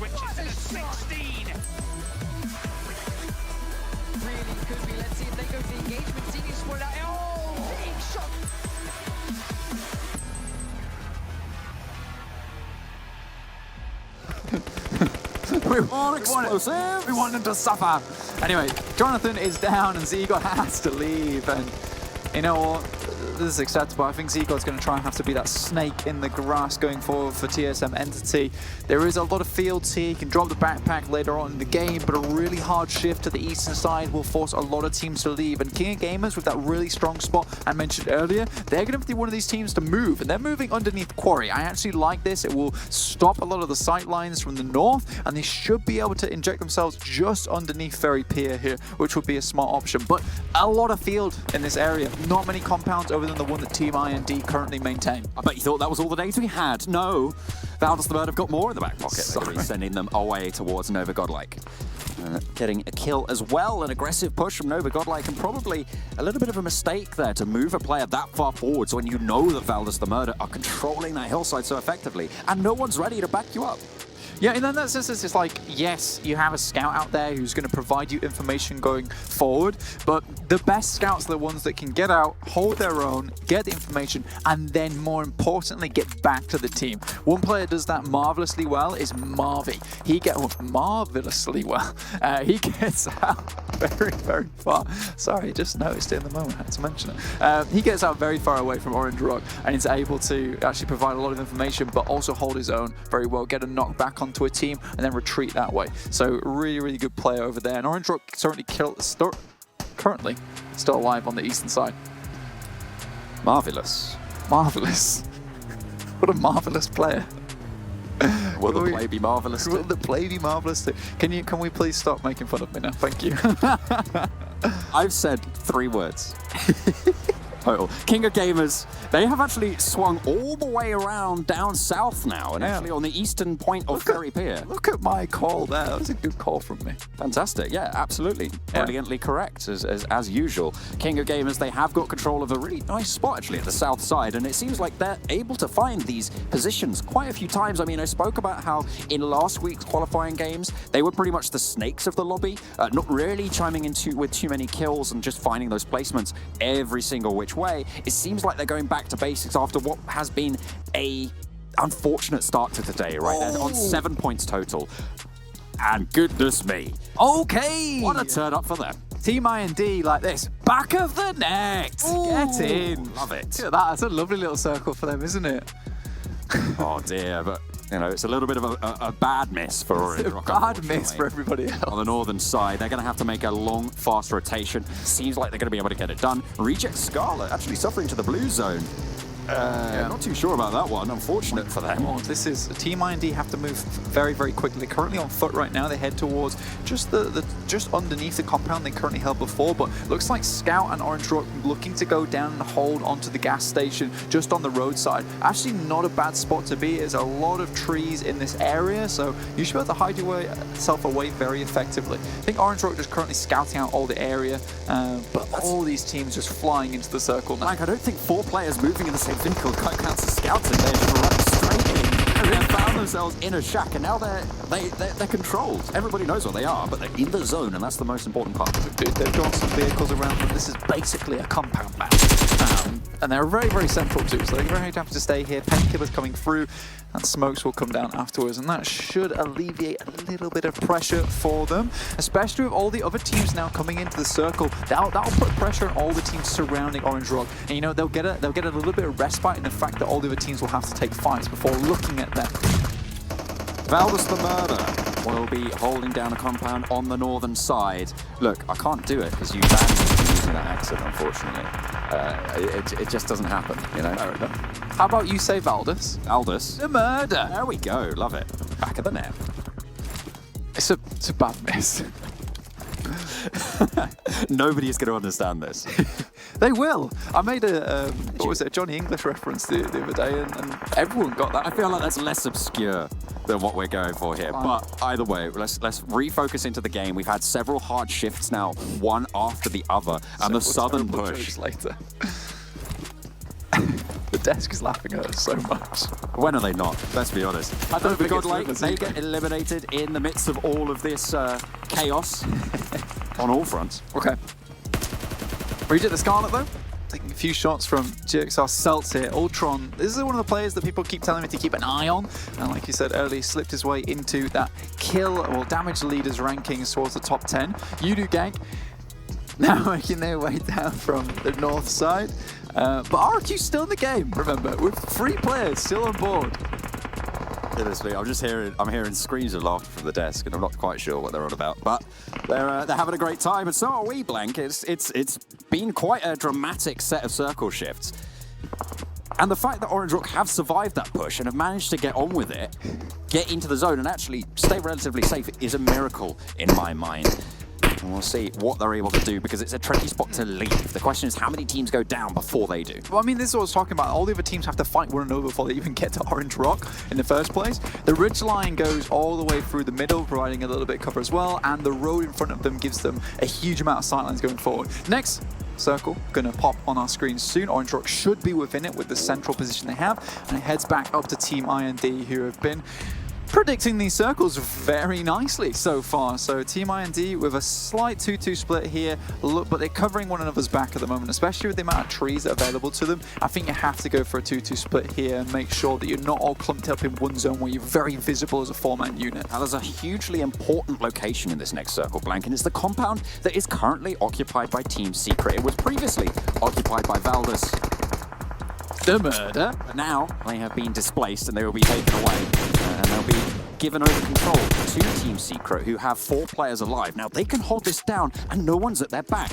switches to the 16. Really could be. Let's see if they go to the engagement. Seeing split out. Oh, big shot. We want him to suffer. Anyway, Jonathan is down and Zegor has to leave. And you know what? This is acceptable. I think Zegor's going to try and have to be that snake in the grass going forward for TSM Entity. There is a lot of fields here. He can drop the backpack later on in the game, but a really hard shift to the eastern side will force a lot of teams to leave. And King of Gamers, with that really strong spot I mentioned earlier, they're going to be one of these teams to move, and they're moving underneath Quarry. I actually like this. It will stop a lot of the sight lines from the north, and they should be able to inject themselves just underneath Ferry Pier here, which would be a smart option. But a lot of field in this area. Not many compounds over the one that Team IND currently maintain. I bet you thought that was all the data we had. No, Valdez the Bird have got more in the back pocket. They're going to be sending them away towards Nova Godlike. Getting a kill as well, an aggressive push from Nova Godlike, and probably a little bit of a mistake there to move a player that far forward. So when you know that Valdez the Murder are controlling that hillside so effectively, and no one's ready to back you up. Yeah, and then that sense, it's like, yes, you have a scout out there who's going to provide you information going forward, but the best scouts are the ones that can get out, hold their own, get the information, and then more importantly, get back to the team. One player does that marvelously well is Marvy. He gets marvelously well. He gets out very, very far. Sorry, just noticed it in the moment. I had to mention it. He gets out very far away from Orange Rock and is able to actually provide a lot of information, but also hold his own very well, get a knock back onto a team, and then retreat that way. So really, really good player over there. And Orange Rock currently still alive on the eastern side. Marvelous. Marvelous. What a marvelous player. Will the play be marvelous? Will the play be marvelous too? Can we please stop making fun of me now? Thank you. I've said 3 words. Total. King of Gamers, they have actually swung all the way around down south now, and actually on the eastern point of Ferry Pier. Look at my call there. That was a good call from me. Fantastic. Yeah, absolutely. Brilliantly correct, as usual. King of Gamers, they have got control of a really nice spot, actually, at the south side, and it seems like they're able to find these positions quite a few times. I mean, I spoke about how in last week's qualifying games, they were pretty much the snakes of the lobby, not really chiming in with too many kills and just finding those placements every single which way. It seems like they're going back to basics after what has been a unfortunate start to today, right? They're on 7 points total. And goodness me. Okay. What a turn up for them. Team IND like this. Back of the net. Ooh. Get in. Love it. Look at that. That's a lovely little circle for them, isn't it? Oh dear, but you know, it's a little bit of a bad miss for Orange Rock. Bad miss for everybody else. On the northern side, they're going to have to make a long, fast rotation. Seems like they're going to be able to get it done. Reject Scarlet actually suffering to the blue zone. Not too sure about that one. Unfortunate for them. Oh, this is Team IND have to move very, very quickly. They're currently on foot right now. They head towards just just underneath the compound they currently held before. But looks like Scout and Orange Rock looking to go down and hold onto the gas station just on the roadside. Actually, not a bad spot to be. There's a lot of trees in this area, so you should be able to hide yourself away very effectively. I think Orange Rock just currently scouting out all the area, but all these teams just flying into the circle now. Like, I don't think 4 players moving in the same vehicle quite counts as scouting. They're just running straight in. They found themselves in a shack, and now they're controlled. Everybody knows what they are, but they're in the zone, and that's the most important part. Dude, they've got some vehicles around them. This is basically a compound map. And they're very, very central too, so they're very happy to stay here. Painkillers coming through, and smokes will come down afterwards, and that should alleviate a little bit of pressure for them, especially with all the other teams now coming into the circle. That'll put pressure on all the teams surrounding Orange Rock, and you know they'll get a little bit of respite in the fact that all the other teams will have to take fights before looking at them. Valdez the Murder will be holding down a compound on the northern side. Look, I can't do it because you banned me from using that accent, unfortunately. It just doesn't happen, you know? How about you say Valdez? Valdez The Murder. There we go, love it. Back of the net. It's a bad miss. Nobody is going to understand this. They will. I made a Johnny English reference the other day, and everyone got that. I feel like that's less obscure than what we're going for here. But either way, let's refocus into the game. We've had several hard shifts now, one after the other, and the southern push. Later. The desk is laughing at us so much. When are they not? Let's be honest. I don't think God, it's like, they get eliminated in the midst of all of this chaos on all fronts. Okay. Read it, the Scarlet though. Taking a few shots from GXR Celts here. Ultron, this is one of the players that people keep telling me to keep an eye on. And like you said earlier, slipped his way into that kill or damage leaders rankings towards the top 10. Yudu Gang now making their way down from the north side. But RQ's still in the game, remember, with 3 players still on board. Honestly, I'm hearing screams of laughter from the desk, and I'm not quite sure what they're on about. But they're having a great time, and so are we, Blank. It's been quite a dramatic set of circle shifts. And the fact that Orange Rock have survived that push and have managed to get on with it, get into the zone, and actually stay relatively safe is a miracle in my mind. And we'll see what they're able to do, because it's a tricky spot to leave. The question is how many teams go down before they do. Well, I mean, this is what I was talking about. All the other teams have to fight one another before they even get to Orange Rock in the first place. The ridge line goes all the way through the middle, providing a little bit of cover as well, and the road in front of them gives them a huge amount of sightlines going forward. Next circle gonna pop on our screen soon. Orange Rock should be within it with the central position they have, and it heads back up to Team IND, who have been predicting these circles very nicely so far. So Team IND with a slight 2-2 split here, look, but they're covering one another's back at the moment, especially with the amount of trees that are available to them. I think you have to go for a 2-2 split here and make sure that you're not all clumped up in one zone where you're very visible as a 4-man unit. Now, there's a hugely important location in this next circle, Blank, and it's the compound that is currently occupied by Team Secret. It was previously occupied by Valdus. The murder. But now they have been displaced and they will be taken away. And they'll be given over control to Team Secret, who have 4 players alive. Now they can hold this down and no one's at their back.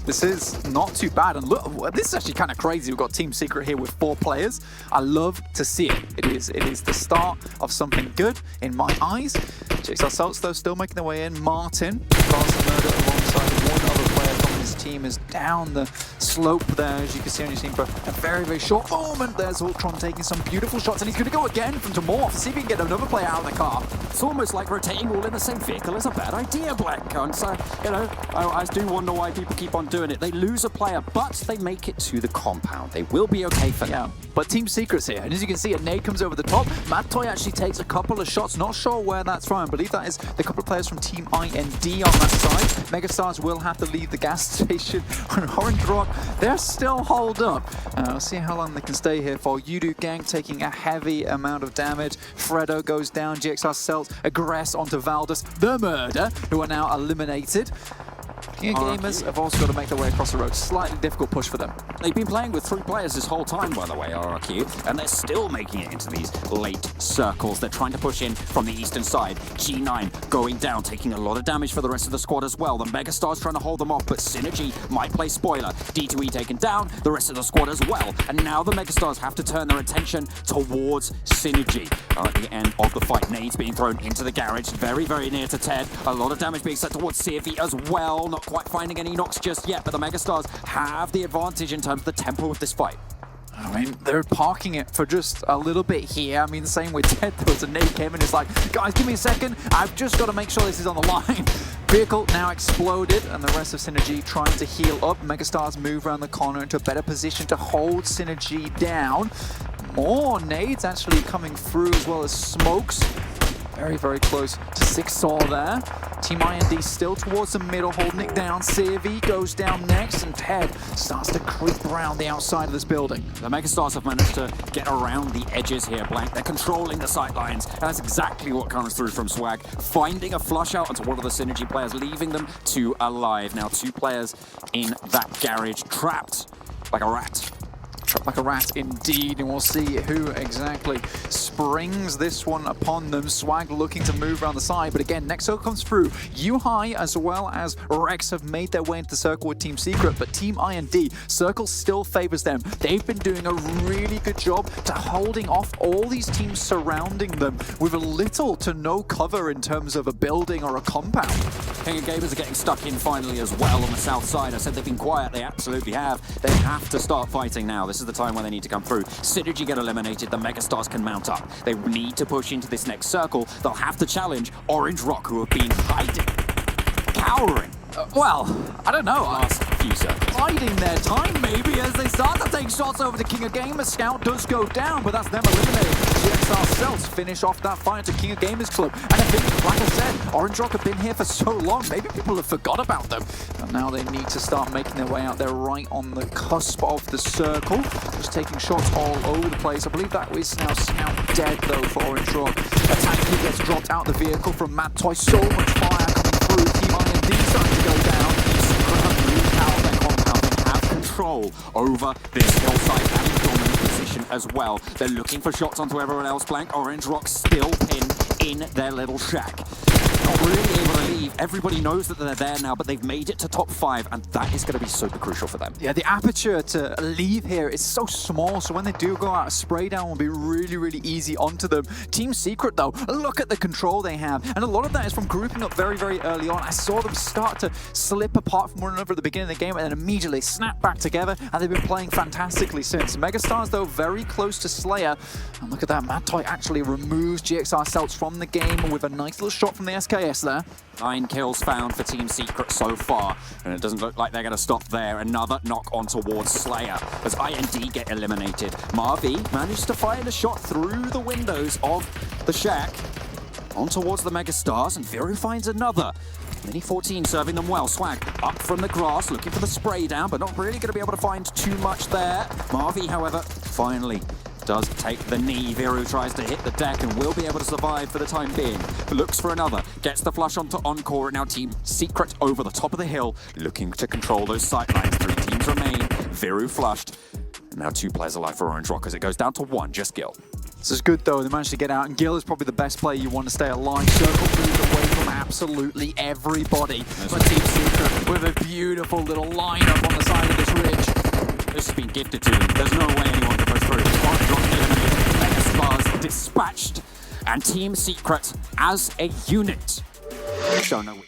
This is not too bad, and look, this is actually kind of crazy. We've got Team Secret here with 4 players. I love to see it. It is the start of something good in my eyes. GXR Celts, though, still making their way in. Martin, across the murder alongside one other player from his team, is down the slope there, as you can see on your screen, for a very, very short moment. There's Ultron taking some beautiful shots, and he's going to go again from Demorph, see if he can get another player out of the car. It's almost like rotating all in the same vehicle is a bad idea, Blank. And so, you know, I do wonder why people keep on doing it. They lose a player, but they make it to the compound. They will be okay for now. But Team Secret's here, and as you can see, a nade comes over the top. Mad Toy actually takes a couple of shots, not sure where that's from. I believe that is the couple of players from Team IND on that side. Megastars will have to leave the gas station on Orange Rock. They're still holed up. We'll see how long they can stay here for. Yudu Gang taking a heavy amount of damage. Fredo goes down. GXR Celts aggress onto Valdus, the murder, who are now eliminated. Gamers have also got to make their way across the road. Slightly difficult push for them. They've been playing with 3 players this whole time, by the way, RRQ, and they're still making it into these late circles. They're trying to push in from the eastern side. G9 going down, taking a lot of damage for the rest of the squad as well. The Megastar's trying to hold them off, but Synergy might play spoiler. D2E taken down, the rest of the squad as well. And now the Megastars have to turn their attention towards Synergy. At the end of the fight, nades being thrown into the garage, very, very near to Ted. A lot of damage being set towards Sirvi as well. Not quite finding any knocks just yet, but the Megastars have the advantage in terms of the tempo of this fight. I mean, they're parking it for just a little bit here. I mean, the same with Ted. There was a nade came and it's like, guys, give me a second. I've just got to make sure this is on the line. Vehicle now exploded, and the rest of Synergy trying to heal up. Megastars move around the corner into a better position to hold Synergy down. More nades actually coming through, as well as smokes. Very, very close to 6-saw there. Team IND still towards the middle, holding it down. Sirvi goes down next, and Ted starts to creep around the outside of this building. The Megastars have managed to get around the edges here, Blank. They're controlling the sight lines, and that's exactly what comes through from Swag. Finding a flush out onto one of the Synergy players, leaving them 2 alive. Now 2 players in that garage, trapped like a rat. Trapped like a rat indeed, and we'll see who exactly springs this one upon them. Swag looking to move around the side, but again, next circle comes through. U-High as well as Rex have made their way into the circle with Team Secret, but Team IND, circle still favors them. They've been doing a really good job to holding off all these teams surrounding them with little to no cover in terms of a building or a compound. King of Gamers are getting stuck in finally as well on the south side. I said they've been quiet, they absolutely have. They have to start fighting now. This is the time when they need to come through. Synergy get eliminated, the Megastars can mount up. They need to push into this next circle. They'll have to challenge Orange Rock, who have been hiding, cowering. Well, I don't know. Last few circles. Biding their time, maybe, as they Megastars are taking shots over to King of Gamers. Scout does go down, but that's them eliminated. GXR Celts finish off that fight to King of Gamers Club. And I think, like I said, Orange Rock have been here for so long, maybe people have forgot about them. And now they need to start making their way out. They're right on the cusp of the circle, just taking shots all over the place. I believe that is now Scout dead, though, for Orange Rock. A tanky gets dropped out the vehicle from Mad Toy. So much fire coming through. Team IND starting to go down. Secret have moved out of their compound. They have control over this hillside and a dominant position as well. They're looking for shots onto everyone else. Blank Orange Rock still pinned in their little shack. Not really able to leave. Everybody knows that they're there now, but they've made it to top 5, and that is going to be super crucial for them. Yeah, the aperture to leave here is so small, so when they do go out, a spray down will be really, really easy onto them. Team Secret, though, look at the control they have, and a lot of that is from grouping up very, very early on. I saw them start to slip apart from one another at the beginning of the game, and then immediately snap back together, and they've been playing fantastically since. Megastars, though, very close to Slayer, and look at that, Mad Toy actually removes GXR Celts from the game with a nice little shot from the SKS there. 9 kills found for Team Secret so far, and it doesn't look like they're going to stop there. Another knock on towards Slayer as IND get eliminated. Marvi managed to fire the shot through the windows of the shack on towards the Megastars, and Viru finds another. Mini 14 serving them well. Swag up from the grass, looking for the spray down, but not really going to be able to find too much there. Marvi, however, finally does take the knee. Viru tries to hit the deck and will be able to survive for the time being. Looks for another, gets the flush onto Encore, and now Team Secret over the top of the hill, looking to control those sightlines. 3 teams remain. Viru flushed. And now 2 players alive for Orange Rock as it goes down to 1, just Gil. This is good, though. They managed to get out, and Gil is probably the best player you want to stay alive. Circle moves away from absolutely everybody. But Team Secret with a beautiful little lineup on the side of this ridge. This has been gifted to them. There's no way anyone can go through. Orange Rock eliminated, Megastars dispatched, and Team Secret as a unit. Show no weak.